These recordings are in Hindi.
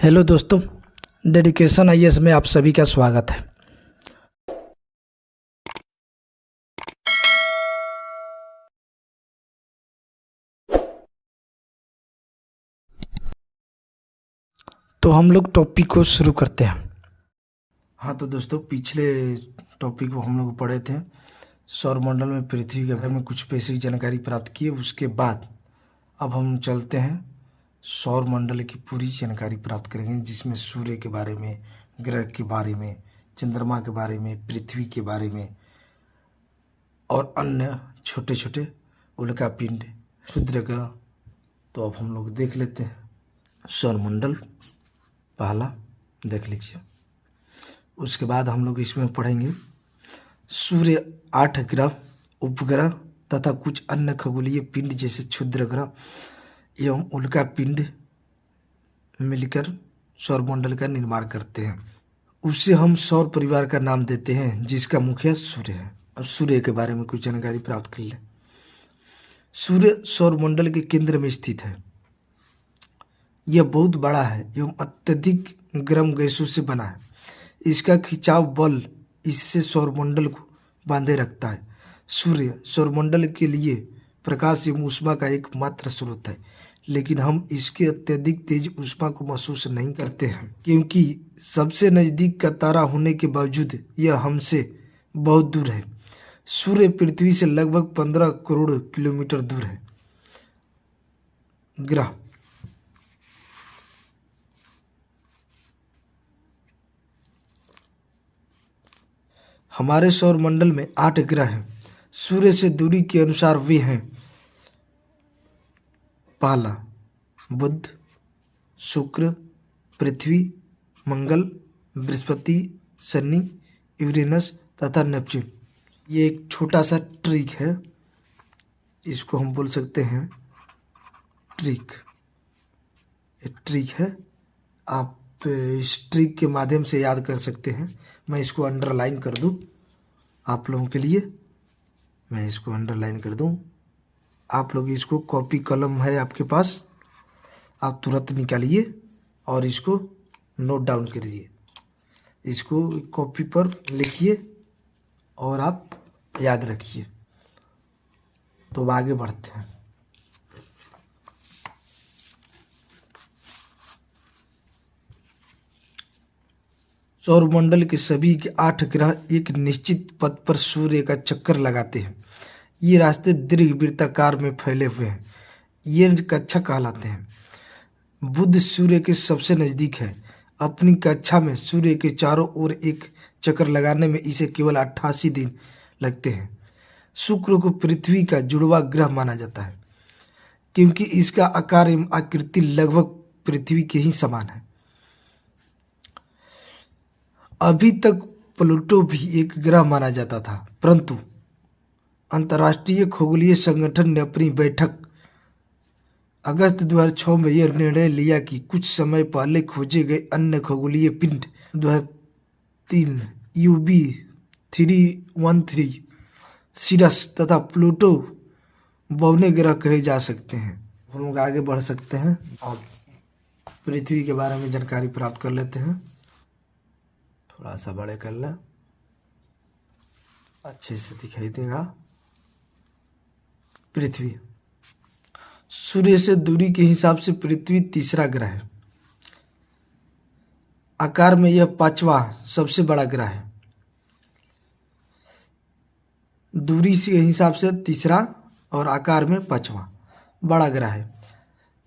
हेलो दोस्तों, डेडिकेशन आईएएस में आप सभी का स्वागत है। तो हम लोग टॉपिक को शुरू करते हैं। हाँ तो दोस्तों, पिछले टॉपिक को हम लोग पढ़े थे, सौरमंडल में पृथ्वी के बारे में कुछ बेसिक जानकारी प्राप्त की। उसके बाद अब हम चलते हैं सौरमंडल की पूरी जानकारी प्राप्त करेंगे, जिसमें सूर्य के बारे में, ग्रह के बारे में, चंद्रमा के बारे में, पृथ्वी के बारे में और अन्य छोटे छोटे उल्कापिंड, क्षुद्र ग्रह। तो अब हम लोग देख लेते हैं सौरमंडल। पहला देख लीजिए। उसके बाद हम लोग इसमें पढ़ेंगे सूर्य, 8 ग्रह, उपग्रह तथा कुछ अन्य खगोलीय पिंड जैसे क्षुद्र ग्रह एवं उल्का पिंड मिलकर सौरमंडल का निर्माण करते हैं। उससे हम सौर परिवार का नाम देते हैं, जिसका मुखिया सूर्य है। अब सूर्य के बारे में कुछ जानकारी प्राप्त कर लें। सूर्य सौरमंडल के केंद्र में स्थित है। यह बहुत बड़ा है एवं अत्यधिक गर्म गैसों से बना है। इसका खिंचाव बल इससे सौरमंडल को बांधे रखता है। सूर्य सौरमंडल के लिए प्रकाश एवं ऊष्मा का एकमात्र स्रोत है, लेकिन हम इसके अत्यधिक तेज ऊष्मा को महसूस नहीं करते हैं, क्योंकि सबसे नज़दीक का तारा होने के बावजूद यह हमसे बहुत दूर है। सूर्य पृथ्वी से लगभग 15 करोड़ किलोमीटर दूर है। ग्रह। हमारे सौरमंडल में 8 ग्रह हैं। सूर्य से दूरी के अनुसार वे हैं: पहला बुध, शुक्र, पृथ्वी, मंगल, बृहस्पति, शनि, यूरेनस तथा नेपच्यून। ये एक छोटा सा ट्रिक है, इसको हम बोल सकते हैं ट्रिक। ये ट्रिक है, आप इस ट्रिक के माध्यम से याद कर सकते हैं। मैं इसको अंडरलाइन कर दूं आप लोगों के लिए। मैं इसको अंडरलाइन कर दूं। आप लोग इसको, कॉपी कलम है आपके पास, आप तुरंत निकालिए और इसको नोट डाउन करिए। इसको कॉपी पर लिखिए और आप याद रखिए। तो अब आगे बढ़ते हैं। सौरमंडल के सभी के 8 ग्रह एक निश्चित पथ पर सूर्य का चक्कर लगाते हैं। ये रास्ते दीर्घवृत्ताकार में फैले हुए हैं। ये कक्षा कहलाते हैं। बुध सूर्य के सबसे नजदीक है। अपनी कक्षा में सूर्य के चारों ओर एक चक्कर लगाने में इसे केवल 88 दिन लगते हैं। शुक्र को पृथ्वी का जुड़वा ग्रह माना जाता है, क्योंकि इसका आकार एवं आकृति लगभग पृथ्वी के ही समान है। अभी तक प्लूटो भी एक ग्रह माना जाता था, परंतु अंतर्राष्ट्रीय खगोलीय संगठन ने अपनी बैठक अगस्त 2006 में यह निर्णय लिया कि कुछ समय पहले खोजे गए अन्य खगोलीय पिंड 2003 UB 313 सिरस तथा प्लूटो बौने ग्रह कहे जा सकते हैं। हम लोग आगे बढ़ सकते हैं और पृथ्वी के बारे में जानकारी प्राप्त कर लेते हैं। थोड़ा सा बड़े कर लें, अच्छे से दिखाई देगा। पृथ्वी सूर्य से दूरी के हिसाब से पृथ्वी तीसरा ग्रह है। आकार में यह 5वां सबसे बड़ा ग्रह है। दूरी के हिसाब से तीसरा और आकार में 5वां बड़ा ग्रह है।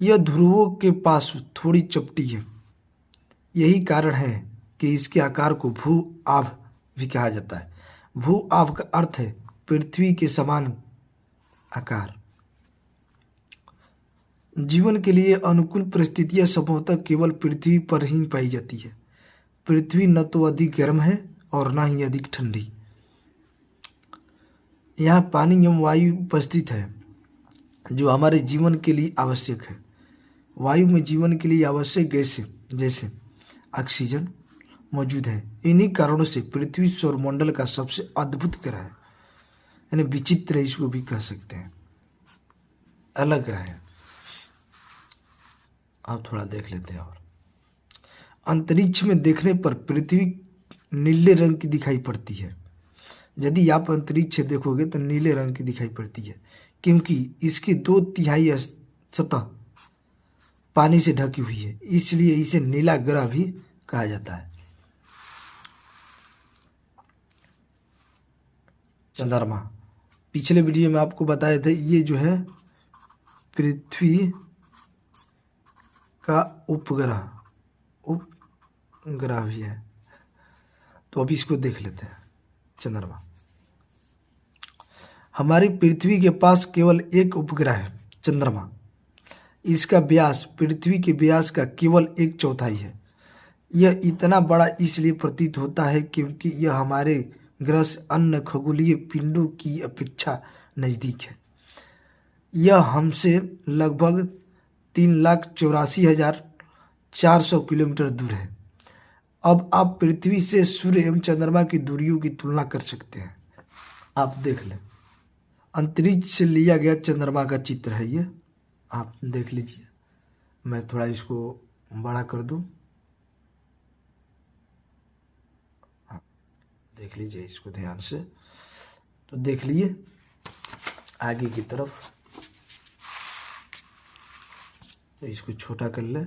यह ध्रुवों के पास थोड़ी चपटी है। यही कारण है कि इसके आकार को भू आभ भी कहा जाता है। भू आभ का अर्थ है पृथ्वी के समान आकार। जीवन के लिए अनुकूल परिस्थितियां संभवतः केवल पृथ्वी पर ही पाई जाती है। पृथ्वी न तो अधिक गर्म है और न ही अधिक ठंडी। यहाँ पानी एवं वायु उपस्थित है, जो हमारे जीवन के लिए आवश्यक है। वायु में जीवन के लिए आवश्यक गैसें जैसे ऑक्सीजन मौजूद है। इन्हीं कारणों से पृथ्वी सौरमंडल का सबसे अद्भुत ग्रह है, यानी विचित्र इसको भी कह सकते हैं, अलग ग्रह है। अब थोड़ा देख लेते हैं। और अंतरिक्ष में देखने पर पृथ्वी नीले रंग की दिखाई पड़ती है। यदि आप अंतरिक्ष देखोगे तो नीले रंग की दिखाई पड़ती है, क्योंकि इसकी 2/3 सतह पानी से ढकी हुई है, इसलिए इसे नीला ग्रह भी कहा जाता है। चंद्रमा, पिछले वीडियो में आपको बताए थे, ये जो है पृथ्वी का उपग्रह भी है। तो अभी इसको देख लेते हैं। चंद्रमा, हमारी पृथ्वी के पास केवल एक उपग्रह है, चंद्रमा। इसका व्यास पृथ्वी के व्यास का केवल 1/4 है। यह इतना बड़ा इसलिए प्रतीत होता है क्योंकि यह हमारे ग्रह से अन्य खगोलीय पिंडों की अपेक्षा नज़दीक है। यह हमसे लगभग 3,84,400 किलोमीटर दूर है। अब आप पृथ्वी से सूर्य एवं चंद्रमा की दूरियों की तुलना कर सकते हैं। आप देख लें, अंतरिक्ष से लिया गया चंद्रमा का चित्र है ये, आप देख लीजिए। मैं थोड़ा इसको बड़ा कर दूं, देख लीजिए इसको ध्यान से। तो देख लिए आगे की तरफ, तो इसको छोटा कर ले।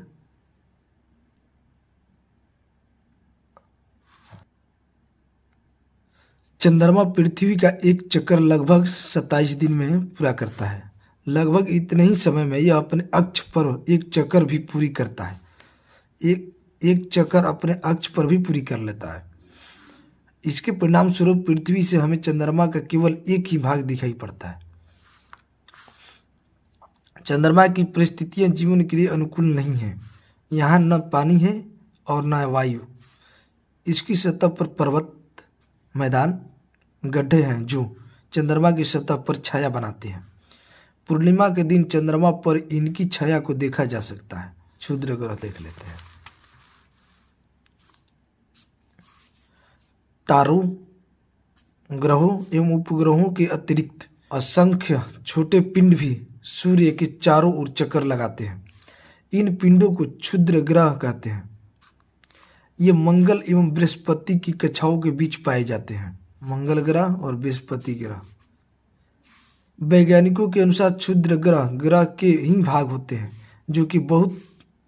चंद्रमा पृथ्वी का एक चक्कर लगभग 27 दिन में पूरा करता है। लगभग इतने ही समय में यह अपने अक्ष पर एक चक्कर भी पूरी करता है। एक चक्कर अपने अक्ष पर भी पूरी कर लेता है। इसके परिणाम स्वरूप पृथ्वी से हमें चंद्रमा का केवल एक ही भाग दिखाई पड़ता है। चंद्रमा की परिस्थितियां जीवन के लिए अनुकूल नहीं है। यहाँ न पानी है और न वायु। इसकी सतह पर पर्वत, मैदान, गड्ढे हैं जो चंद्रमा की सतह पर छाया बनाते हैं। पूर्णिमा के दिन चंद्रमा पर इनकी छाया को देखा जा सकता है। क्षुद्र ग्रह देख लेते हैं। तारों, ग्रहों एवं उपग्रहों के अतिरिक्त असंख्य छोटे पिंड भी सूर्य के चारों ओर चक्कर लगाते हैं। इन पिंडों को क्षुद्र ग्रह कहते हैं। ये मंगल एवं बृहस्पति की कक्षाओं के बीच पाए जाते हैं। मंगल ग्रह और बृहस्पति ग्रह। वैज्ञानिकों के अनुसार क्षुद्र ग्रह के ही भाग होते हैं जो कि बहुत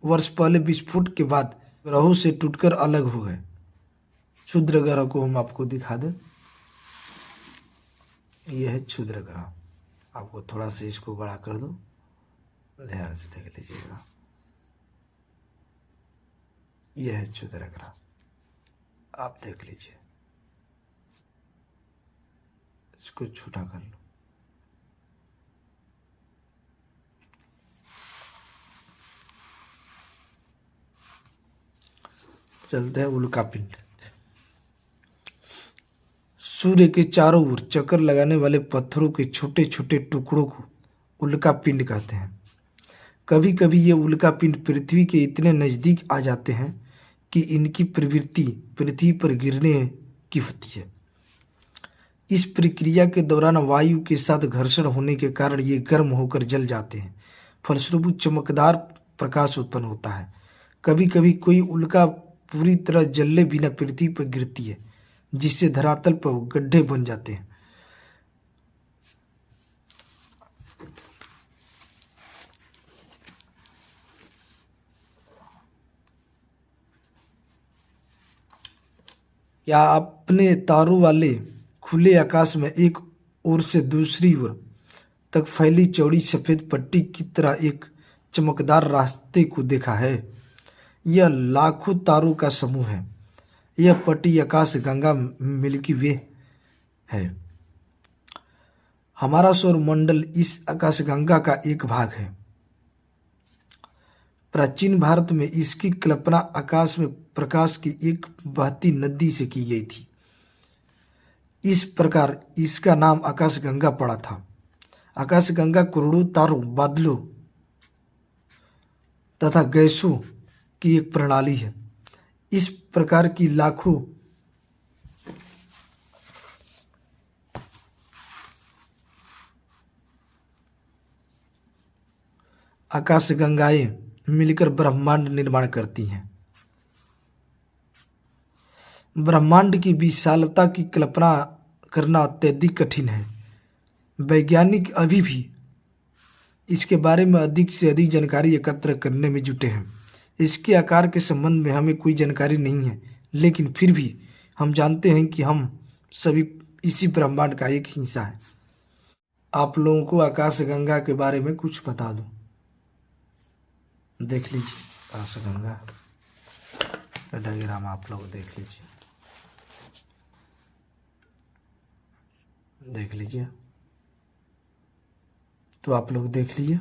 वर्ष पहले विस्फोट के बाद ग्रहों से टूटकर अलग हो गए। क्षुद्र ग्रह को हम आपको दिखा दें, यह है क्षुद्र ग्रह। आपको थोड़ा सा इसको बड़ा कर दो, ध्यान से देख लीजिएगा। यह है क्षुद्र ग्रह, आप देख लीजिए। इसको छोटा कर लो। चलते हैं उल्कापिंड। सूर्य के चारों ओर चक्कर लगाने वाले पत्थरों के छोटे छोटे टुकड़ों को उल्कापिंड कहते हैं। कभी कभी ये उल्कापिंड पृथ्वी के इतने नज़दीक आ जाते हैं कि इनकी प्रवृत्ति पृथ्वी पर गिरने की होती है। इस प्रक्रिया के दौरान वायु के साथ घर्षण होने के कारण ये गर्म होकर जल जाते हैं। फलस्वरूप चमकदार प्रकाश उत्पन्न होता है। कभी कभी कोई उल्का पूरी तरह जले बिना पृथ्वी पर गिरती है, जिससे धरातल पर गड्ढे बन जाते हैं। क्या आपने तारों वाले खुले आकाश में एक ओर से दूसरी ओर तक फैली चौड़ी सफेद पट्टी की तरह एक चमकदार रास्ते को देखा है? यह लाखों तारों का समूह है। यह पट्टी आकाश गंगा मिल्की वे है। हमारा सौर मंडल इस आकाश गंगा का एक भाग है। प्राचीन भारत में इसकी कल्पना आकाश में प्रकाश की एक बहती नदी से की गई थी। इस प्रकार इसका नाम आकाश गंगा पड़ा था। आकाश गंगा करोड़ों तारों, बादलों तथा गैसों की एक प्रणाली है। इस प्रकार की लाखों आकाश गंगाएं मिलकर ब्रह्मांड निर्माण करती हैं। ब्रह्मांड की विशालता की कल्पना करना अत्यधिक कठिन है। वैज्ञानिक अभी भी इसके बारे में अधिक से अधिक जानकारी एकत्र करने में जुटे हैं। इसके आकार के संबंध में हमें कोई जानकारी नहीं है, लेकिन फिर भी हम जानते हैं कि हम सभी इसी ब्रह्मांड का एक हिस्सा है। आप लोगों को आकाशगंगा के बारे में कुछ बता दूं। देख लीजिए आकाशगंगा का डायग्राम आप लोग देख लीजिए, देख लीजिए। तो आप लोग देख लीजिए।